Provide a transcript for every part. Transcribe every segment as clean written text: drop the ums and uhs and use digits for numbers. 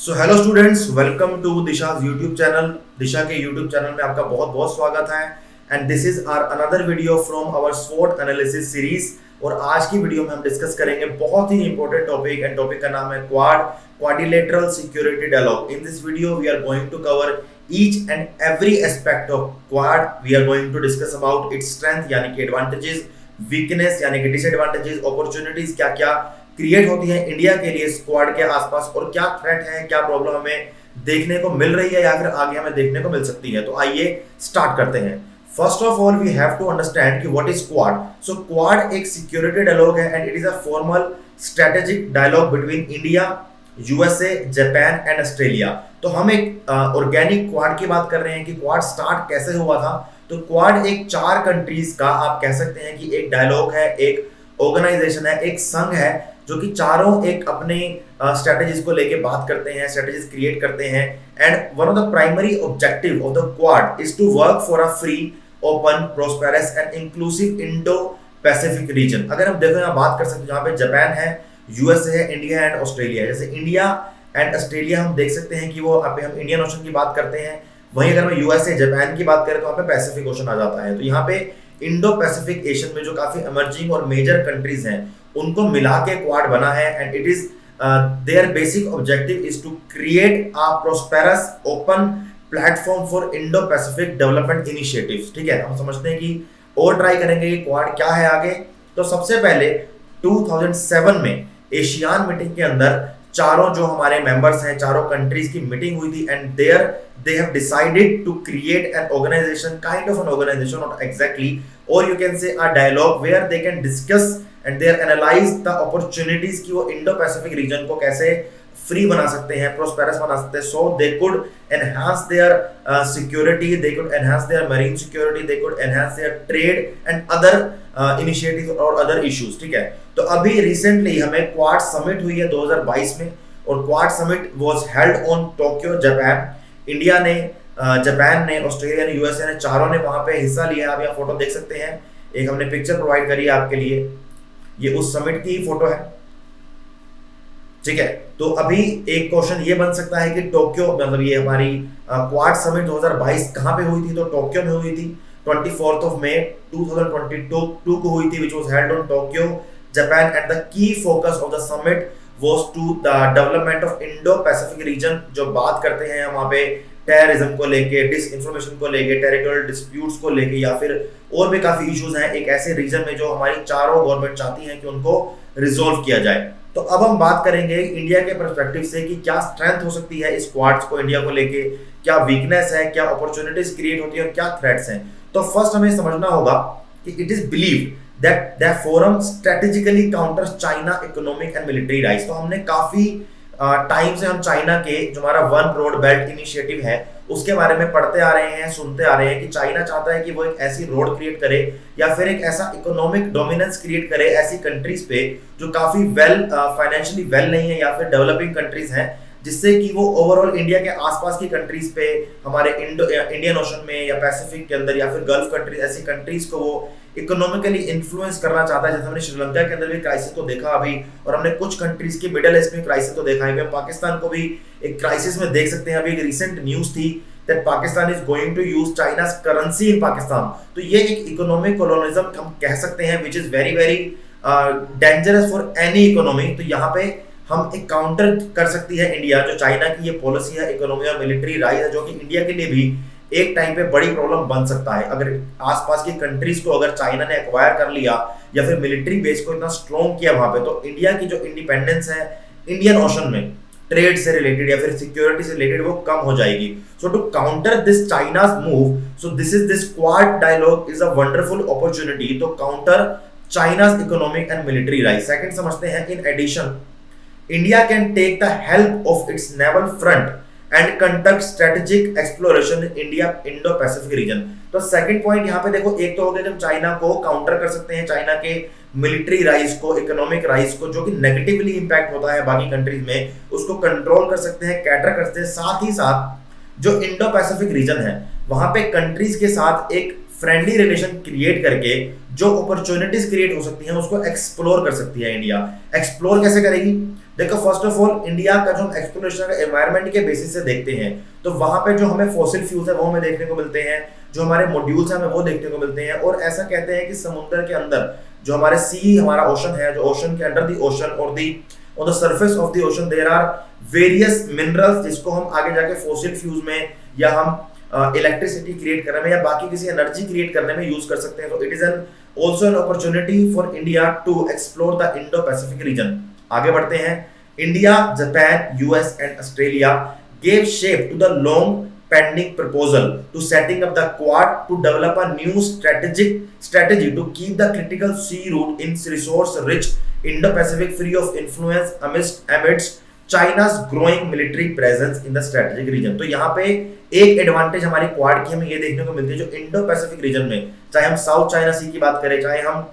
So hello students, welcome to Disha's YouTube channel. Disha के YouTube channel में आपका बहुत बहुत स्वागत है। And this is our another video from our स्वॉट एनालिसिस सीरीज। और आज की वीडियो में हम डिस्कस करेंगे बहुत ही इंपॉर्टेंट टॉपिक, एंड टॉपिक का नाम है quadrilateral security dialogue. In this video we are going to cover each and every aspect of Quad. We are going to discuss about its strength यानी कि एडवांटेजेस, वीकनेस यानी कि disadvantages, opportunities क्या क्या create होती है इंडिया के लिए स्क्वाड के आसपास, और क्या थ्रेट है, क्या प्रॉब्लम हमें देखने को मिल रही है या फिर आगे हमें देखने को मिल सकती है। तो आइए स्टार्ट करते हैं। First of all we have to understand कि what is Quad. So Quad एक सिक्योरिटी डायलॉग है and it is a formal strategic dialogue between India, USA, Japan and Australia. तो हम एक ऑर्गेनिक क्वाड की बात कर रहे हैं कि क्वाड स्टार्ट कैसे हुआ था। तो क्वाड एक 4 कंट्रीज का आप कह सकते हैं कि एक डायलॉग है, एक ऑर्गेनाइजेशन है, एक संघ है जो कि चारों एक अपने स्ट्रेटजीज को लेके बात करते हैं, स्ट्रेटजीज क्रिएट करते हैं। And one of the primary objective of the Quad is to work for a free, open, prosperous and inclusive Indo Pacific region. अगर हम देखो यहाँ बात कर सकते हैं, जहाँ पे जापान है, यूएसए है, इंडिया है एंड ऑस्ट्रेलिया है। जैसे इंडिया एंड ऑस्ट्रेलिया हम देख सकते हैं कि वो हम इंडियन ओशन की बात करते हैं। वहीं अगर हम यूएसए, जापान की बात करें तो वहाँ पे पैसिफिक ओशन आ जाता है। तो यहाँ पे इंडो पैसिफिक एशियन में जो काफी इमर्जिंग और मेजर कंट्रीज हैं उनको मिला के क्वाड बना है। And it is there basic objective is to create a prosperous open platform for Indo Pacific development initiatives. ठीक है, हम समझते हैं कि और ट्राई करेंगे कि क्वाड क्या है आगे। तो सबसे पहले 2007 में एशियान मीटिंग के अंदर चारों जो हमारे मेंबर्स हैं, चारों कंट्रीज की मीटिंग हुई थी and there they have decided to create an organization, kind of an organization, not exactly, or you can say a dialogue where they can discuss and they analyze the opportunities कि वो Indo Pacific region को कैसे free बना सकते हैं, prosperous बना सकते हैं, so they could enhance their security, they could enhance their marine security, they could enhance their trade and other initiatives और other issues। ठीक है, तो अभी रिसेंटली हमें क्वाड समिट हुई है 2022 में, और quad summit was held on Tokyo, Japan. India ने, जापान ने, ऑस्ट्रेलिया ने, यूएसए ने, चारों ने वहां पे हिस्सा लिया। आप यहाँ फोटो देख सकते हैं, एक हमने पिक्चर प्रोवाइड करी है आपके लिए, ये उस समिट की फोटो है। ठीक है, तो अभी एक क्वेश्चन ये बन सकता है कि टोक्यो, मतलब ये हमारी क्वाड समिट 2022 कहाँ पे हुई थी? तो टोक्यो में हुई थी। 24 मई 2022 को हुई थी, which was held on Tokyo, Japan. And the key focus of the summit was to the development of Indo-Pacific region। जो बात करते हैं वहाँ पे टेररिज्म को लेके, डिसइंफॉर्मेशन को लेके, टेरिटोरियल डिस्प्यूट्स को लेके, या फिर और भी काफी इश्यूज हैं एक ऐसे रीजन में जो हमारी चारों गवर्नमेंट चाहती हैं कि उनको रिजोल्व किया जाए। तो अब हम बात करेंगे इंडिया के पर्सपेक्टिव से कि क्या स्ट्रेंथ हो सकती है इस क्वाड्स को इंडिया को लेके, क्या वीकनेस है, क्या अपॉर्चुनिटीज क्रिएट होती है और क्या थ्रेट्स हैं। तो फर्स्ट हमें समझना होगा कि it is believed that forum strategically counters China economic and military rise। तो हमने काफी टाइम से हम चाइना के जो हमारा वन रोड बेल्ट इनिशिएटिव है उसके बारे में पढ़ते आ रहे हैं, सुनते आ रहे हैं कि चाइना चाहता है कि वो एक ऐसी रोड क्रिएट करे या फिर एक ऐसा इकोनॉमिक डोमिनेंस क्रिएट करे ऐसी कंट्रीज पे जो काफी वेल फाइनेंशियली वेल नहीं है या फिर डेवलपिंग कंट्रीज हैं, जिससे कि वो ओवरऑल इंडिया के आसपास की कंट्रीज पे, हमारे इंडियन ओशन में या पैसिफिक के अंदर या फिर गल्फ कंट्रीज, ऐसी कंट्रीज को वो इकोनॉमिकली इन्फ्लुएंस करना चाहता है। जैसे हमने श्रीलंका के अंदर भी क्राइसिस को देखा अभी, और हमने कुछ कंट्रीज के मिडिल ईस्ट में क्राइसिस को देखा है। हम पाकिस्तान को भी एक क्राइसिस में देख सकते हैं। अभी एक रिसेंट न्यूज थी that Pakistan is going to use China's currency in Pakistan. तो ये एक इकोनॉमिक कोलोनिज्म हम कह सकते हैं which is very very dangerous for any economy. तो यहाँ पे हम एक काउंटर कर सकती है इंडिया, जो चाइना की ये पॉलिसी है इकोनॉमी और मिलिट्री राइज है, जो कि इंडिया के लिए भी एक टाइम पे बड़ी प्रॉब्लम बन सकता है। अगर आसपास की कंट्रीज को अगर चाइना ने एक्वायर कर लिया या फिर मिलिट्री बेस को इतना स्ट्रॉन्ग किया वहां पे, तो इंडिया की जो इंडिपेंडेंस है इंडियन ओशन में ट्रेड से रिलेटेड या फिर सिक्योरिटी से रिलेटेड वो कम हो जाएगी। So to counter this China's move, so this Quad dialogue is a wonderful opportunity to counter China's economic and military rise. Second समझते हैं, in addition India can take the help of its naval front and conduct strategic exploration in India Indo-Pacific region। तो second point यहाँ पे देखो, एक तो हो गया जब चाइना को काउंटर कर सकते हैं, चाइना के मिलिट्री राइज को, इकोनॉमिक राइज को, जो कि नेगेटिवली इंपैक्ट होता है बाकी कंट्रीज में, उसको कंट्रोल कर सकते हैं, कैटर कर सकते हैं। साथ ही साथ जो इंडो पैसिफिक रीजन है वहां पे कंट्रीज के साथ एक फ्रेंडली रिलेशन क्रिएट करके जो अपॉर्चुनिटीज क्रिएट हो सकती हैं उसको एक्सप्लोर कर सकती है इंडिया। एक्सप्लोर कैसे करेगी? देखो फर्स्ट ऑफ ऑल इंडिया का जो हम एक्सप्लोरेशन का एनवायरनमेंट के बेसिस से देखते हैं, तो वहां पे जो हमें फॉसिल फ्यूल्स है वो हमें देखने को मिलते हैं, जो हमारे मॉड्यूल्स हैं हमें वो देखने को मिलते हैं। और ऐसा कहते हैं कि समुद्र के अंदर जो हमारे सी हमारा ओशन है, जो ओशन के अंडर द ओशन और the on the surface of the ocean there are various minerals, जिसको हम आगे जाके फॉसिल फ्यूल्स में या हम इलेक्ट्रिसिटी क्रिएट करने में या बाकी किसी एनर्जी क्रिएट करने में यूज कर सकते हैं। तो it is an also an opportunity for India to explore the Indo Pacific region. आगे बढ़ते हैं। India, Japan, US and Australia gave shape to the long pending proposal to setting up the Quad to develop a new strategy to keep the critical sea route in resource-rich Indo-Pacific free of influence amidst China's growing military presence in the strategic region। तो यहाँ पे एक advantage हमारी quad की हमें ये देखने को मिलती है, जो इंडो पैसिफिक रीजन में, चाहे हम साउथ चाइना सी की बात करें, चाहे हम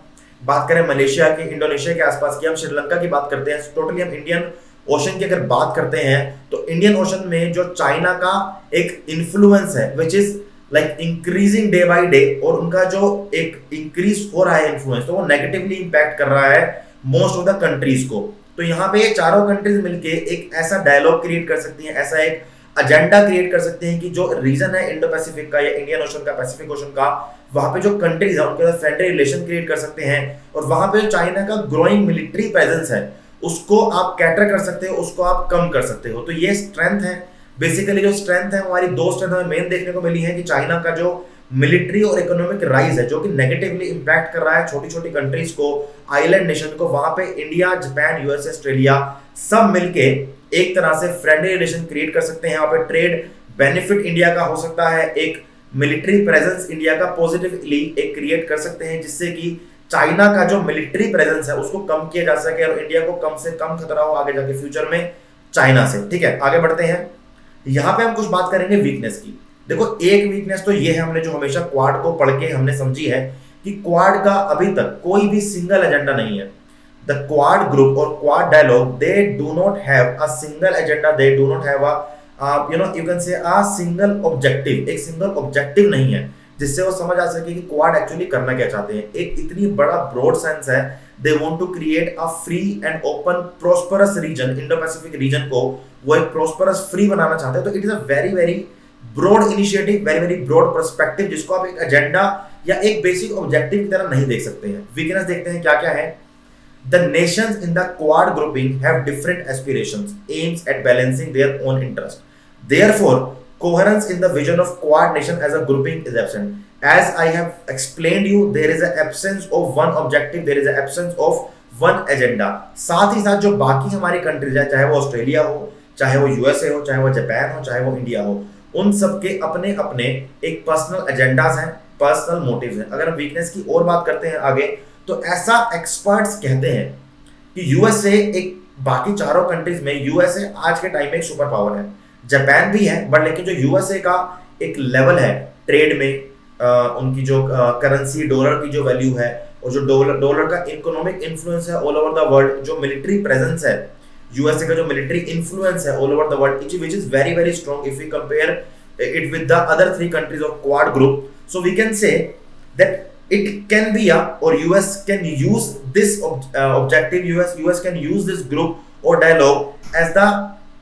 बात करें मलेशिया की, इंडोनेशिया के आसपास की, हम श्रीलंका की बात करते हैं, टोटली हम इंडियन ओशन की अगर बात करते हैं, तो इंडियन ओशन में जो चाइना का एक इन्फ्लुएंस है which is like increasing day by day, और उनका जो एक इंक्रीज हो रहा है इन्फ्लुएंस, तो वो नेगेटिवली इंपैक्ट कर रहा है मोस्ट ऑफ द कंट्रीज को। तो यहाँ पे ये चारों कंट्रीज मिलके एक ऐसा डायलॉग क्रिएट कर सकती हैं, ऐसा एक एजेंडा क्रिएट कर सकते हैं कि जो रीजन है इंडो पैसिफिक का या इंडियन ओशन का, पैसिफिक ओशन का, वहां पे जो कंट्रीज है उनके साथ फ्रेंडली रिलेशन क्रिएट कर सकते हैं, और वहां पे जो चाइना का ग्रोइंग मिलिट्री प्रेजेंस है उसको आप कैटर कर सकते हो, उसको आप कम कर सकते हो। तो ये स्ट्रेंथ है बेसिकली, जो स्ट्रेंथ है हमारी दो स्ट्रेंथ हमें मेन देखने को मिली है कि चाइना का जो मिलिट्री और इकोनॉमिक राइज है जो कि नेगेटिवली इंपैक्ट कर रहा है छोटी छोटी कंट्रीज को, आइलैंड नेशन को, वहां पे इंडिया, जापान, यूएस, ऑस्ट्रेलिया सब मिलके एक तरह से फ्रेंडली रिलेशन क्रिएट कर सकते हैं। यहाँ पे ट्रेड बेनिफिट इंडिया का हो सकता है, एक मिलिट्री प्रेजेंस इंडिया का पॉजिटिवली एक क्रिएट कर सकते हैं, जिससे कि चाइना का जो मिलिट्री प्रेजेंस है उसको कम किया जा सके और इंडिया को कम से कम खतरा हो आगे जाके फ्यूचर में चाइना से। ठीक है, आगे बढ़ते हैं। यहाँ पे हम कुछ बात करेंगे वीकनेस की। देखो एक वीकनेस तो ये है, हमने जो हमेशा क्वाड को पढ़ के हमने समझी है कि क्वाड का अभी तक कोई भी सिंगल एजेंडा नहीं है। द क्वाड ग्रुप और Quad dialogue, they do not have a single agenda, they do not have a you can say a single objective. एक सिंगल ऑब्जेक्टिव नहीं है जिससे वो समझ आ सके कि क्वाड एक्चुअली करना क्या चाहते हैं। एक इतनी बड़ा ब्रॉड सेंस है, they want to create a free and open prosperous region, Indo Pacific region को वो एक प्रोस्परस फ्री बनाना चाहते हैं। तो it is a very very broad initiative, very very broad perspective, जिसको आप एक एजेंडा या एक बेसिक ऑब्जेक्टिव की तरह नहीं देख सकते हैं। वीकनेस देखते हैं क्या क्या है। The Nations in the quad grouping have different aspirations, aims at balancing their own interest, therefore coherence in the vision of quad nation as a grouping is absent. As I have explained you, there is an absence of one objective, there is an absence of one agenda। साथ ही साथ जो बाकी हमारी countries है, चाहे वो Australia हो, चाहे वो यूएसए हो, चाहे वो जापान हो, चाहे वो इंडिया हो, उन सबके अपने अपने एक पर्सनल एजेंडाज हैं, पर्सनल मोटिव्स हैं। अगर हम वीकनेस की और बात करते हैं आगे, तो ऐसा एक्सपर्ट्स कहते हैं कि यूएसए एक बाकी चारों कंट्रीज में, यूएसए आज के टाइम में एक सुपर पावर है, जापान भी है, बट लेकिन जो यूएसए का एक लेवल है ट्रेड में, उनकी जो करेंसी डॉलर की जो वैल्यू है और जो डॉलर का इकोनॉमिक इन्फ्लुएंस है ऑल ओवर द वर्ल्ड, जो मिलिट्री प्रेजेंस है यूएसए का, जो मिलिट्री इन्फ्लुएंस है all over the world, which is very very strong if we compare it with the other three countries of Quad group. So we can say that it can be or US can use this objective, US can use this group or dialogue as the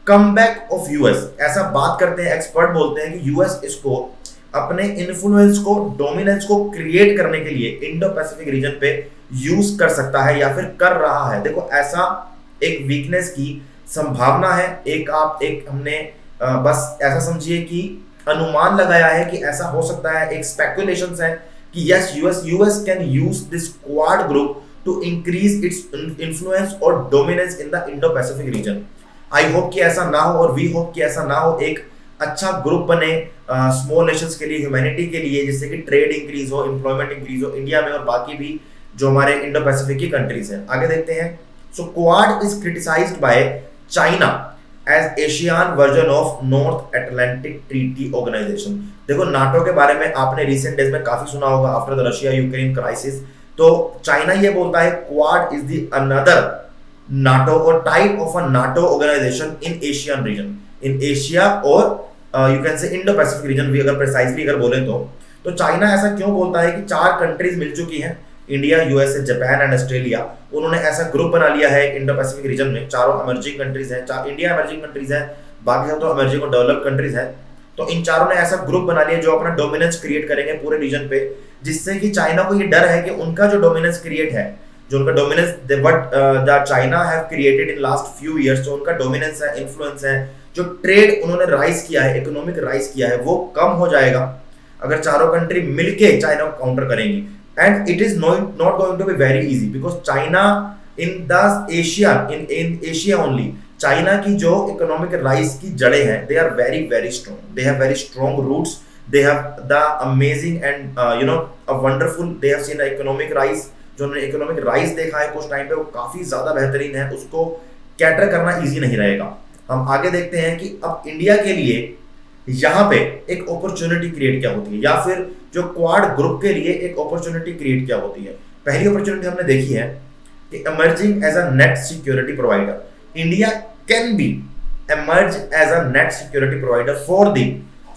comeback of US। ऐसा बात करते हैं expert, बोलते हैं कि US इसको अपने influence को, डोमिनेंस को क्रिएट करने के लिए इंडो पैसिफिक रीजन पे यूज कर सकता है या फिर कर रहा है। देखो ऐसा एक वीकनेस की संभावना है, एक हमने बस ऐसा समझिए कि अनुमान लगाया है कि ऐसा हो सकता है, एक स्पेकुलेशंस है कि yes US can use this Quad group to increase its influence और dominance in the Indo Pacific region. I hope कि ऐसा ना हो और वी होप कि ऐसा ना हो, एक अच्छा ग्रुप बने स्मॉल नेशंस के लिए, ह्यूमैनिटी के लिए, जिससे कि ट्रेड इंक्रीज हो, एम्प्लॉयमेंट इंक्रीज हो इंडिया में और बाकी भी जो हमारे इंडो पैसिफिक की कंट्रीज हैं। आगे देखते हैं। So Quad is criticised by China as Asian version of North Atlantic Treaty Organisation. देखो नाटो के बारे में आपने रिसेंट डेज में काफी सुना होगा after the Russia Ukraine crisis. तो चाइना ये बोलता है Quad is the another NATO और type of a NATO organisation in Asian region, in Asia और you can say Indo Pacific region भी अगर प्रिसाइजली अगर बोले तो चाइना ऐसा क्यों बोलता है कि 4 कंट्रीज मिल चुकी हैं, India, USA, Japan and Australia, उन्होंने ऐसा ग्रुप बना लिया है इंडो पैसिफिक रीजन में। चारों इमर्जिंग कंट्रीज हैं, इंडिया इमर्जिंग कंट्रीज है, बाकी सब तो इमर्जिंग और डेवलप कंट्रीज हैं। तो इन चारों ने ऐसा ग्रुप बना लिया जो अपना डोमिनेंस क्रिएट करेंगे पूरे रीजन पे, जिससे कि चाइना को ये डर है कि उनका जो डोमिनेंस क्रिएट है, जो उनका dominance what the China have created in last few years, जो उनका डोमिनेंस है, इन्फ्लुएंस है, जो ट्रेड उन्होंने राइज किया है, इकोनॉमिक राइज किया है, वो कम हो जाएगा अगर चारों कंट्री मिलके चाइना को काउंटर करेंगी। And it is not going to be very easy because China in the Asia, in Asia only, China की जो इकोनॉमिक राइज की जड़ें हैं, they are very very strong, they have very strong roots, they have the amazing and a wonderful, they have seen economic rise. जो उन्होंने economic rise देखा है कुछ टाइम पे, वो काफी ज्यादा बेहतरीन है, उसको कैटर करना इजी नहीं रहेगा। हम आगे देखते हैं कि अब इंडिया के लिए यहाँ पे एक अपॉर्चुनिटी क्रिएट क्या होती है, या फिर जो क्वाड ग्रुप के लिए एक अपॉर्चुनिटी क्रिएट क्या होती है। पहली अपॉर्चुनिटी हमने देखी है कि emerging as a net security provider, India can be emerge as a net security provider for the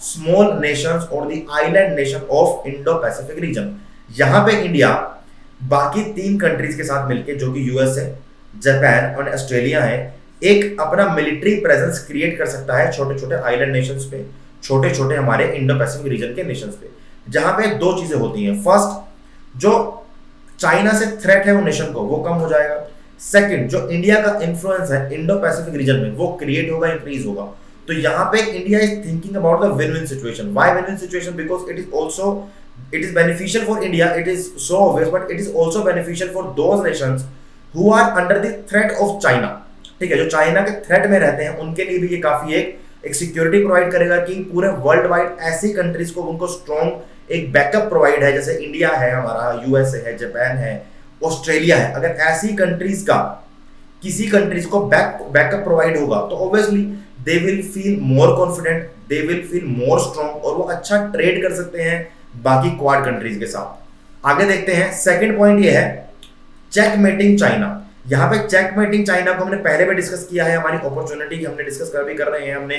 small nations or the island nation of Indo-Pacific region। यहाँ पे इंडिया बाकी 3 कंट्रीज के साथ मिलके, जो कि यूएसए, जापान और ऑस्ट्रेलिया है, एक अपना मिलिट्री प्रेजेंस क्रिएट कर सकता है छोटे छोटे आइलैंड नेशंस पे, छोटे छोटे हमारे इंडो पैसिफिक रीजन के नेशंस पे, जहां पे 2 चीजें होती हैं। फर्स्ट, जो चाइना से थ्रेट है वो नेशन को, वो कम हो जाएगा। सेकंड, जो इंडिया का इन्फ्लुएंस है इंडो पैसिफिक रीजन में, वो क्रिएट होगा, इंक्रीज होगा। तो यहाँ पे India is thinking about the win win situation. Why win win situation? Because it is beneficial for India, it is so obvious, but it is also beneficial for those nations who are under the threat of China। ठीक है, जो China के threat में रहते हैं उनके लिए भी ये काफी एक सिक्योरिटी प्रोवाइड करेगा कि पूरे वर्ल्ड वाइड ऐसी कंट्रीज को उनको स्ट्रॉन्ग एक बैकअप प्रोवाइड है, जैसे इंडिया है हमारा, यूएसए है, जापान है, ऑस्ट्रेलिया है। अगर ऐसी कंट्रीज का किसी कंट्रीज को बैकअप प्रोवाइड होगा तो obviously they will feel more confident, they will feel more strong, और वो अच्छा ट्रेड कर सकते हैं बाकी क्वाड कंट्रीज के साथ। आगे देखते हैं, सेकंड पॉइंट ये है चेकमेटिंग चाइना। यहाँ पे चेकमेटिंग चाइना को हमने पहले भी डिस्कस किया है, हमारी अपॉर्चुनिटी की हमने डिस्कस कर रहे हैं, हमने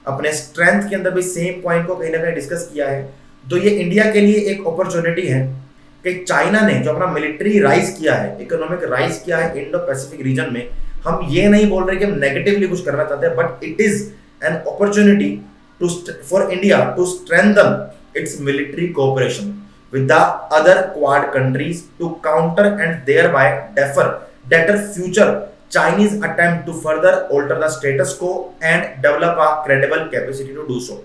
अपने स्ट्रेंथ के अंदर भी सेम पॉइंट को कहीं ना कहीं डिस्कस किया है। तो ये इंडिया के लिए एक अपॉर्चुनिटी है कि चाइना ने जो अपना मिलिट्री राइज किया है, इकोनॉमिक राइज किया है इंडो पैसिफिक रीजन में, हम ये नहीं बोल रहे कि हम नेगेटिवली कुछ करना चाहते हैं, but it is an opportunity for India to strengthen its military cooperation with the other quad countries to counter and thereby deter future Chinese attempt to further alter the status quo and develop a credible capacity to do so।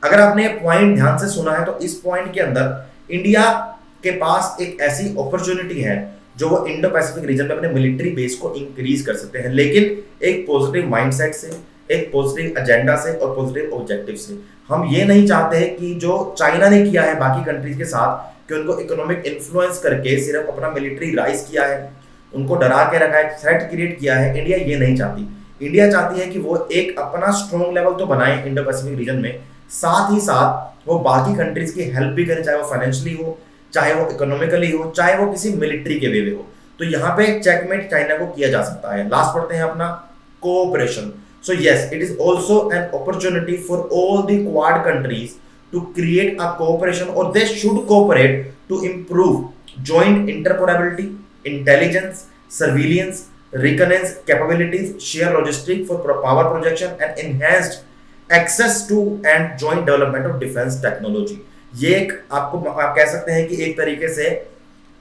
अगर आपने point ध्यान से सुना है तो इस point के अंदर इंडिया के पास एक ऐसी अपॉर्चुनिटी है जो वो इंडो पैसिफिक रीजन में अपने मिलिट्री बेस को इंक्रीज कर सकते हैं, लेकिन एक पॉजिटिव माइंडसेट से, एक पॉजिटिव एजेंडा से और पॉजिटिव ऑब्जेक्टिव से। हम ये नहीं चाहते हैं कि जो चाइना ने किया है बाकी कंट्रीज के साथ, कि उनको इकोनॉमिक इन्फ्लुएंस करके सिर्फ अपना मिलिट्री राइज किया है, उनको डरा के रखा है, थ्रेट क्रिएट किया है, इंडिया ये नहीं चाहती। इंडिया चाहती है कि वो एक अपना स्ट्रॉन्ग लेवल तो बनाए इंडो पैसिफिक रीजन में, साथ ही साथ वो बाकी कंट्रीज की हेल्प भी करें, चाहे वो फाइनेंशियली हो, चाहे वो इकोनॉमिकली हो, चाहे वो किसी मिलिट्री के वे में हो। तो यहाँ पे चेकमेट चाइना को किया जा सकता है। लास्ट पढ़ते हैं अपना cooperation. So yes, it is also an opportunity for all the Quad countries to create a cooperation, or they should cooperate to improve joint interoperability, intelligence, surveillance, reconnaissance capabilities, share logistics for power projection, and enhanced access to and joint development of defense technology। ये एक आप कह सकते हैं कि एक तरीके से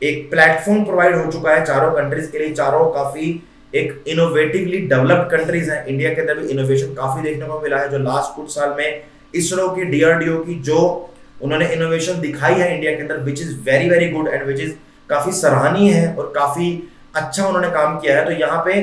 एक प्लेटफॉर्म प्रोवाइड हो चुका है चारों कंट्रीज के लिए। चारों काफी एक इनोवेटिवली डेवलप्ड कंट्रीज हैं। इंडिया के अंदर भी इनोवेशन काफी देखने को मिला है, जो लास्ट कुछ साल में इसरो की, डीआरडीओ की जो उन्होंने इनोवेशन दिखाई है इंडिया के अंदर, विच is very very good and which is काफी सराहनीय है और काफी अच्छा उन्होंने काम किया है। तो यहाँ पे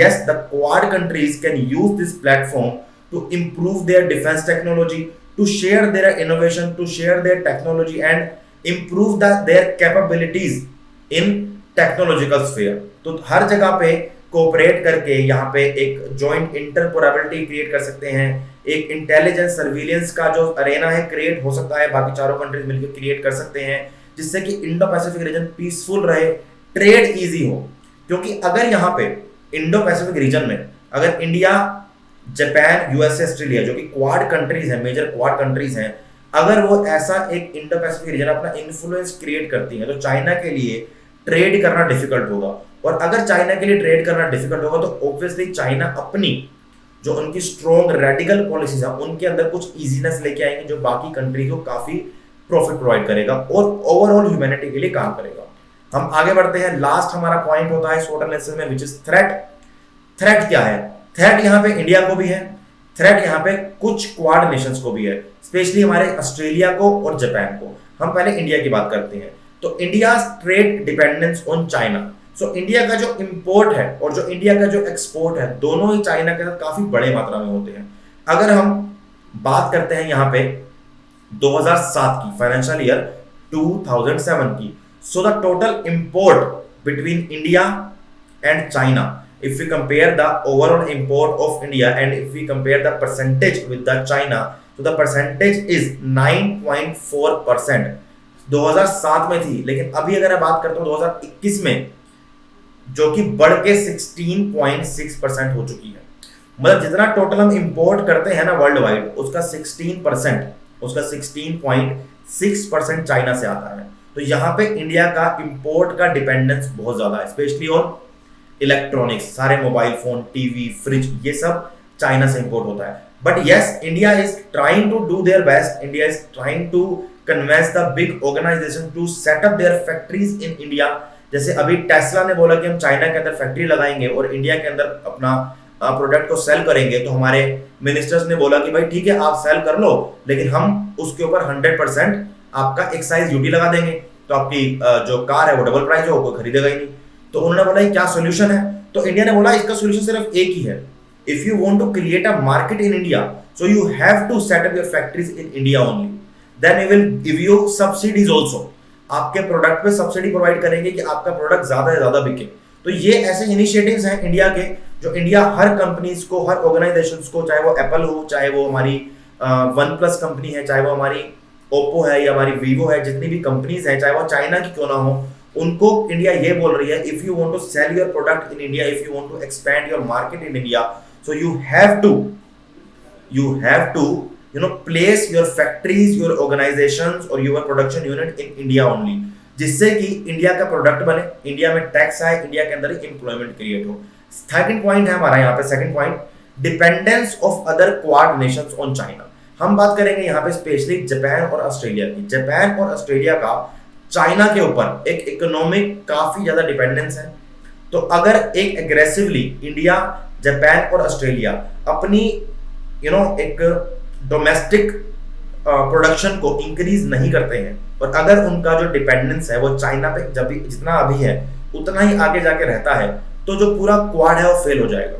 yes, the Quad countries can use this platform to improve their defence technology, to share their innovation, to share their technology and improve their capabilities in technological sphere. तो हर जगह पे कोऑपरेट करके यहाँ पे एक जॉइंट इंटरऑपरेबिलिटी क्रिएट कर सकते हैं, एक इंटेलिजेंस सर्विलेंस का जो अरेना है क्रिएट हो सकता है, बाकी चारों कंट्रीज मिलकर क्रिएट कर सकते हैं, जिससे कि इंडो पैसिफिक रीजन पीसफुल रहे, ट्रेड इजी हो। क्योंकि अगर यहाँ पे इंडो पैसिफिक रीजन में अगर इंडिया, जापान, यूएसए, ऑस्ट्रेलिया जो कि क्वाड कंट्रीज हैं, मेजर क्वाड कंट्रीज हैं, अगर वो ऐसा एक इंडो पैसिफिक रीजन अपना इन्फ्लुएंस क्रिएट करती है, तो चाइना के लिए ट्रेड करना डिफिकल्ट होगा। और अगर चाइना के लिए ट्रेड करना डिफिकल्ट होगा तो ऑब्वियसली चाइना अपनी जो उनकी स्ट्रॉन्ग रेडिकल पॉलिसीज है उनके अंदर कुछ इजीनेस लेके आएंगे जो बाकी कंट्री को काफी प्रॉफिट प्रोवाइड करेगा और ओवरऑल ह्यूमैनिटी के लिए काम करेगा। हम आगे बढ़ते हैं। लास्ट हमारा पॉइंट होता है SWOT एनालिसिस में विच इज थ्रेट। थ्रेट क्या है? थ्रेट यहाँ पे इंडिया को भी है, थ्रेट यहाँ पे कुछ क्वाड नेशंस को भी है, स्पेशली हमारे ऑस्ट्रेलिया को और जापान को। हम पहले इंडिया की बात करते हैं। तो India trade dependence on China. So India का जो इंपोर्ट है और जो इंडिया का जो एक्सपोर्ट है दोनों ही चाइना के साथ काफी बड़े मात्रा में होते हैं। अगर हम बात करते हैं यहाँ पे 2007 की फाइनेंशियल ईयर 2007 की, so the total import between India and China, if we compare the overall import of India and if we compare the percentage with the China, so the percentage is 9.4%। 2007 में थी, लेकिन अभी अगर मैं बात करता हूँ 2021 में, जो कि बढ़ के 16.6% हो चुकी है। मतलब जितना टोटल हम इंपोर्ट करते हैं ना वर्ल्ड वाइड, उसका 16% चाइना से आता है। तो यहाँ पे इंडिया का इंपोर्ट का डिपेंडेंस बहुत ज्यादा है, स्पेशली ऑन इलेक्ट्रॉनिक्स, सारे मोबाइल फोन, टीवी, फ्रिज, ये सब चाइना से इंपोर्ट होता है। But yes, India is trying to do their best. India is trying to convince the big organisation to set up their factories in India. जैसे अभी Tesla ने बोला कि हम चाइना के अंदर फैक्ट्री लगाएंगे और इंडिया के अंदर अपना प्रोडक्ट को सेल करेंगे। तो हमारे मिनिस्टर्स ने बोला कि भाई ठीक है, आप सेल कर लो, लेकिन हम उसके ऊपर 100% आपका एक्साइज ड्यूटी लगा देंगे, तो आपकी जो कार है वो डबल प्राइस हो, कोई खरीदेगा ही नहीं। तो उन्होंने बोला क्या सोल्यूशन है? तो इंडिया ने बोला इसका सोल्यूशन सिर्फ एक ही है। If you want to create a market in India, so you have to set up your factories in India only, then we will give you subsidies also. आपके प्रोडक्ट पे सब्सिडी प्रोवाइड करेंगे कि आपका product ज्यादा से ज्यादा बिके। तो ये ऐसे इनिशिएटिव्स हैं इंडिया के, जो इंडिया हर कंपनीज को, हर ऑर्गेनाइजेशंस को, चाहे वो एप्पल हो, चाहे वो हमारी वन प्लस कंपनी है, चाहे वो हमारी ओप्पो है या हमारी वीवो है, जितनी भी कंपनीज हैं, चाहे वो चाइना की क्यों ना हो, उनको इंडिया ये बोल रही है if you want to sell your product in India, if you want to expand your market in India, so you have to place your factories, your organizations or your production unit in India only, जिससे कि India का product बने, India में tax आए, India के अंदर employment create हो। Second point है हमारा यहाँ पे, second point, dependence of other quad Nations on China. हम बात करेंगे यहाँ पे स्पेशली जापान और ऑस्ट्रेलिया की। जापान और ऑस्ट्रेलिया का चाइना के ऊपर एक इकोनॉमिक काफी ज्यादा डिपेंडेंस है। तो अगर एक एग्रेसिवली इंडिया, जापान और ऑस्ट्रेलिया अपनी एक डोमेस्टिक प्रोडक्शन को इंक्रीज नहीं करते हैं और अगर उनका जो डिपेंडेंस है वो चाइना पे जब भी जितना अभी है उतना ही आगे जाके रहता है, तो जो पूरा क्वाड है वो फेल हो जाएगा।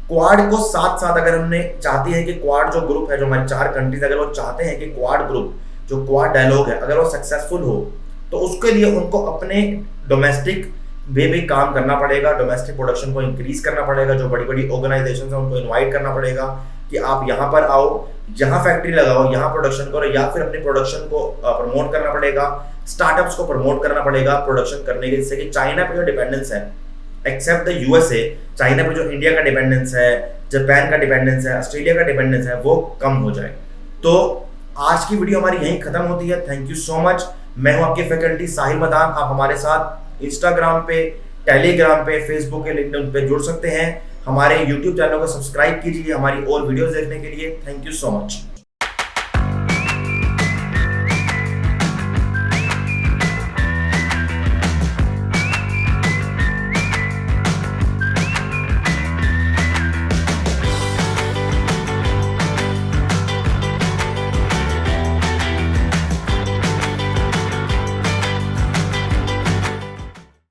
क्वाड को साथ साथ अगर हमने चाहती है कि क्वाड जो ग्रुप है, जो हमारी 4 कंट्रीज, अगर वो चाहते हैं कि क्वाड ग्रुप, जो क्वाड डायलॉग है, अगर वो सक्सेसफुल हो, तो उसके लिए उनको अपने डोमेस्टिक वे भी काम करना पड़ेगा, डोमेस्टिक प्रोडक्शन को इंक्रीज करना पड़ेगा। जो बड़ी बड़ी ऑर्गेनाइजेशन है उनको इन्वाइट करना पड़ेगा कि आप यहाँ पर आओ, यहाँ फैक्ट्री लगाओ, यहाँ प्रोडक्शन करो, या फिर अपने प्रोडक्शन को प्रमोट करना पड़ेगा, स्टार्टअप्स को प्रमोट करना पड़ेगा प्रोडक्शन करने के, जिससे कि चाइना पे जो डिपेंडेंस है, एक्सेप्ट द यूएसए, चाइना पे जो इंडिया का डिपेंडेंस है, जापान का डिपेंडेंस है, ऑस्ट्रेलिया का डिपेंडेंस है, वो कम हो जाए। तो आज की वीडियो हमारी यहीं खत्म होती है। Thank you so much. मैं हूं आपके फैकल्टी साहिल मदान। आप हमारे साथ इंस्टाग्राम पे, टेलीग्राम पे, फेसबुक के लिंक्डइन पे जुड़ सकते हैं। हमारे यूट्यूब चैनल को सब्सक्राइब कीजिए हमारी और वीडियोस देखने के लिए। Thank you so much.